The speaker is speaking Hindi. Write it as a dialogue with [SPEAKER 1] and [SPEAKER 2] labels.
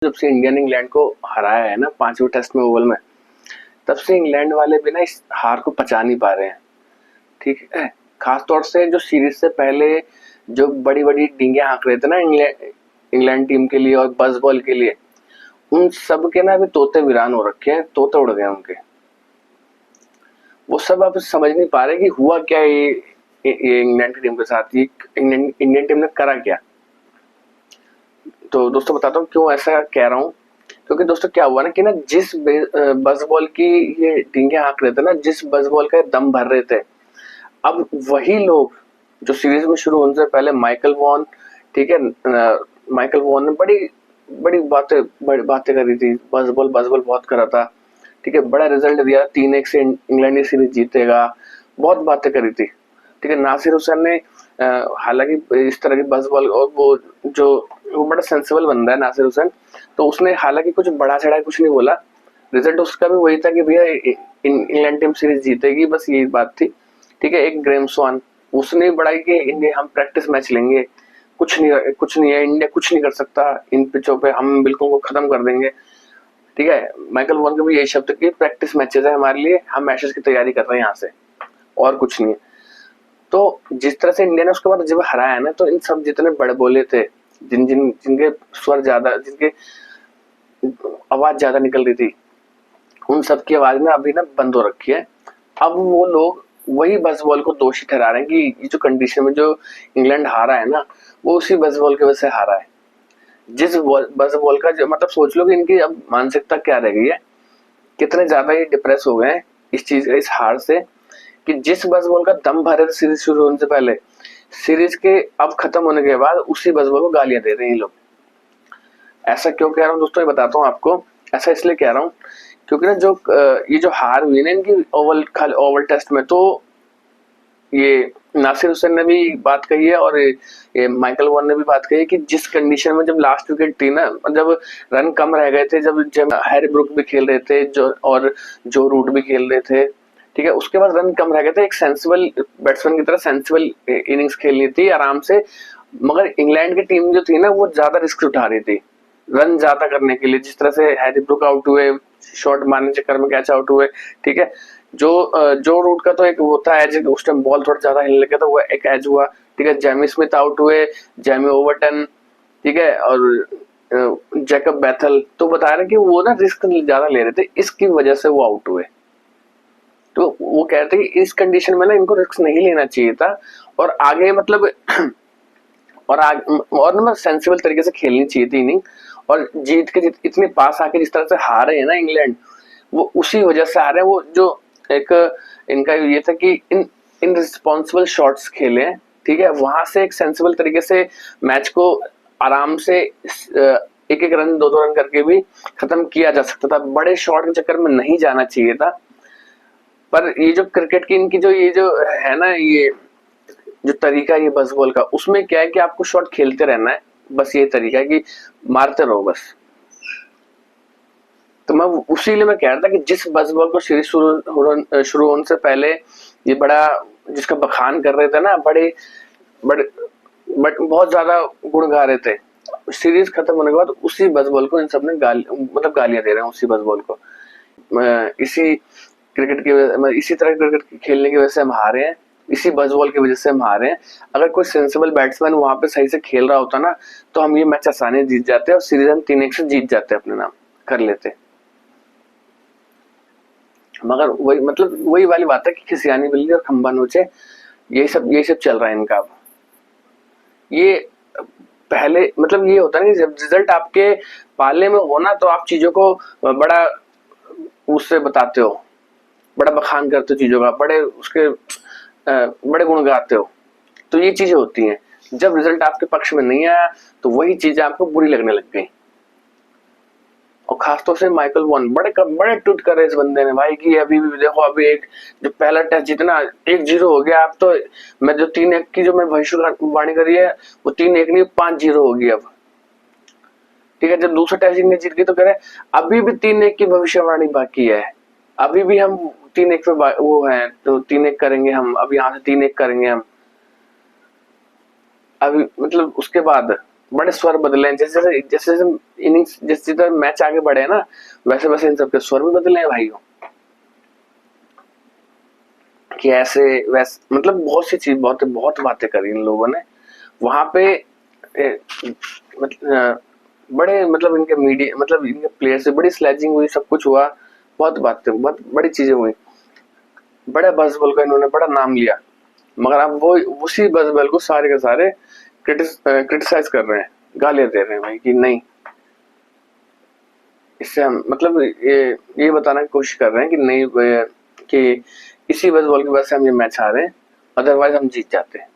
[SPEAKER 1] जब से इंडिया ने इंग्लैंड को हराया है ना 5वें टेस्ट में ओवल में, तब से इंग्लैंड वाले भी ना इस हार को पचा नहीं पा रहे हैं। ठीक है, खास तौर से जो सीरीज से पहले जो बड़ी बड़ी डींगे हाँक रहे थे ना इंग्लैंड टीम के लिए और बस बॉल के लिए, उन सब के ना अभी तोते वीरान हो रखे हैं, तोते उड़ गए उनके। वो सब अब समझ नहीं पा रहे कि हुआ क्या ये इंग्लैंड की टीम के साथ, ये इंडियन टीम ने करा क्या। तो दोस्तों बताता हूँ क्यों ऐसा कह रहा हूँ। क्योंकि दोस्तों क्या हुआ ना कि ना जिस बस बॉल की ये डींगे हाँक रहे थे ना, जिस बस बॉल का दम भर रहे थे, अब वही लोग जो सीरीज में शुरू होने से पहले माइकल वॉन, ठीक है, माइकल वॉन ने बड़ी बड़ी बातें करी थी, बस बॉल बहुत करा था, ठीक है, बड़ा रिजल्ट दिया, 3-1 से इंग्लैंड ये सीरीज जीतेगा, बहुत बातें करी थी। ठीक है, नासिर हुसैन ने हालांकि इस तरह की बस बॉल, और वो बड़ा सेंसिबल बंदा है नासिर हुसैन, तो उसने हालांकि कुछ बड़ा चढ़ा कुछ नहीं बोला। रिजल्ट उसका भी वही था कि भैया इंग्लैंड टीम सीरीज जीतेगी, बस यही बात थी। ठीक है, एक ग्रेम स्वान उसने बढ़ाई कि इंडिया हम प्रैक्टिस मैच लेंगे, कुछ नहीं है, इंडिया कुछ नहीं कर सकता इन पिचों पे, हम बिल्कुल को खत्म कर देंगे। ठीक है, माइकल वॉन के भी यही शब्द की प्रैक्टिस मैचेस है हमारे लिए, हम मैचेस की तैयारी कर रहे हैं यहाँ से, और कुछ नहीं है। तो जिस तरह से इंडिया ने उसके बाद जब हराया ना, तो इन सब जितने बड़े बोले थे, जिनके स्वर ज्यादा, जिनके आवाज ज्यादा निकल रही थी, उन सब की आवाज ना अभी ना बंद हो रखी है। अब वो लोग वही बस बॉल को दोषी ठहरा रहे हैं कि ये जो कंडीशन में जो इंग्लैंड हारा है ना, वो उसी बस बॉल की वजह से हारा है। जिस बस बॉल का जो मतलब सोच लो कि इनकी अब मानसिकता क्या रह गई है, कितने ज्यादा ये डिप्रेस हो गए हैं इस चीज, इस हार से, कि जिस बस बॉल का दम भरे थे सीरीज शुरू होने से पहले, सीरीज के अब खत्म होने के बाद उसी बस बॉल को गालियां दे रहे हैं ये लोग। ऐसा क्यों कह रहा हूँ दोस्तों, ये बताता हूँ आपको। ऐसा इसलिए कह रहा हूँ क्योंकि ना ये जो हार हुई ना इनकी ओवल टेस्ट में, तो ये नासिर हुसैन ने भी बात कही है और ये माइकल वॉन ने भी बात कही है कि जिस कंडीशन में जब लास्ट विकेट थी ना, जब रन कम रह गए थे, जब हैरी ब्रुक भी खेल रहे थे जो रूट भी खेल रहे थे, ठीक है, उसके बाद रन कम रह गए थे, एक सेंसिबल बैट्समैन की तरह सेंसिबल इनिंग्स खेलनी थी आराम से। मगर इंग्लैंड की टीम जो थी ना, वो ज्यादा रिस्क उठा रही थी रन ज्यादा करने के लिए, जिस तरह से हैरी ब्रुक आउट हुए, शॉट मारने चक्कर में कैच आउट हुए। ठीक है, जो रूट का तो एक होता है एज, उस टाइम बॉल थोड़ा ज्यादा हिलने लगा, तो वो एक एज हुआ। ठीक है, जेमी स्मिथ आउट हुए, जेमी ओवरटन, ठीक है, और जैकब बैथल, तो बता रहे कि वो ना रिस्क ज्यादा ले रहे थे, इसकी वजह से वो आउट हुए। तो वो कहते हैं कि इस कंडीशन में ना इनको रिस्क नहीं लेना चाहिए था, और आगे मतलब और ना सेंसिबल तरीके से खेलनी चाहिए थी इनिंग, और जीत के इतने पास आके जिस तरह से हारे हैं ना इंग्लैंड, वो उसी वजह से हारे हैं। वो जो एक इनका ये था कि इन रिस्पॉन्सिबल शॉट्स खेले हैं, ठीक है, वहां से एक सेंसिबल तरीके से मैच को आराम से एक एक रन दो दो रन करके भी खत्म किया जा सकता था, बड़े शॉट के चक्कर में नहीं जाना चाहिए था। पर ये जो क्रिकेट की इनकी ये जो है ना, ये जो तरीका है ये बस बॉल का, उसमें क्या है कि आपको शॉट खेलते रहना है, बस ये तरीका है कि मारते रहो बस। तो मैं उसी लिए मैं कह रहा था कि जिस बस बॉल को सीरीज शुरू होने से पहले ये बड़ा जिसका बखान कर रहे थे ना, बड़े बड़े बहुत ज्यादा गुण गा रहे थे, सीरीज खत्म होने के बाद उसी बस बॉल को इन सब ने गालियां दे रहे हैं उसी बस बॉल को। इसी तरह क्रिकेट खेलने की वजह से हम हारे हैं, इसी बस बॉल की वजह से हम हारे हैं। अगर कोई सेंसिबल बैट्समैन वहां पे सही से खेल रहा होता ना, तो हम ये मैच आसानी जीत जाते और सीरीज हम 3-1 से जीत जाते, अपने नाम कर लेते। मगर वही मतलब वही वाली बात है कि खिसियानी बिल्ली और खंबा नोचे, यही सब चल रहा है इनका। अब ये पहले मतलब ये होता है ना, जब रिजल्ट आपके पाले में हो ना, तो आप चीजों को बड़ा उससे बताते हो, बड़ा बखान करते हो चीजों का, बड़े गुण गाते हो। तो ये चीजें होती हैं, जब रिजल्ट आपके पक्ष में नहीं आया, तो वही चीजें आपको बुरी लगने लग गई। और खासतौर से माइकल वॉन बड़े ट्वीट कर रहे इस बंदे ने भाई कि अभी भी देखो, अभी एक जो पहला टेस्ट जितना 1-0 हो गया, अब तो मैं जो 3-1 की जो मैं भविष्यवाणी करी है, वो 3-1 नहीं 5-0 होगी अब। ठीक है, जब दूसरा टेस्ट इंडिया जीत गई, तो कह रहे अभी भी 3-1 की भविष्यवाणी बाकी है, अभी भी हम 3-1 पे वो है, तो 3-1 करेंगे हम, अब यहाँ से 3-1 करेंगे हम। अभी मतलब उसके बाद बड़े स्वर बदले हैं, जैसे जैसे जैसे इनिंग्स जिस तरह मैच आगे बढ़े हैं ना, वैसे वैसे इन सबके स्वर भी बदले हैं भाइयों, कि ऐसे वैसे मतलब बहुत सी चीज, बहुत बहुत बातें करी इन लोगों ने वहां पे। बड़े मतलब इनके मीडिया मतलब इनके प्लेयर से बड़ी स्लेजिंग हुई, सब कुछ हुआ, बहुत बातें, बहुत बड़ी चीजें हुई, बड़े बजबल का इन्होंने बड़ा नाम लिया, मगर अब वो उसी बजबल को सारे के सारे क्रिटिसाइज कर रहे हैं, गालियां दे रहे हैं भाई कि नहीं, इससे हम मतलब ये बताने की कोशिश कर रहे हैं कि नहीं कि इसी बजबॉल की वजह से हम ये मैच हारे, अदरवाइज हम जीत जाते हैं।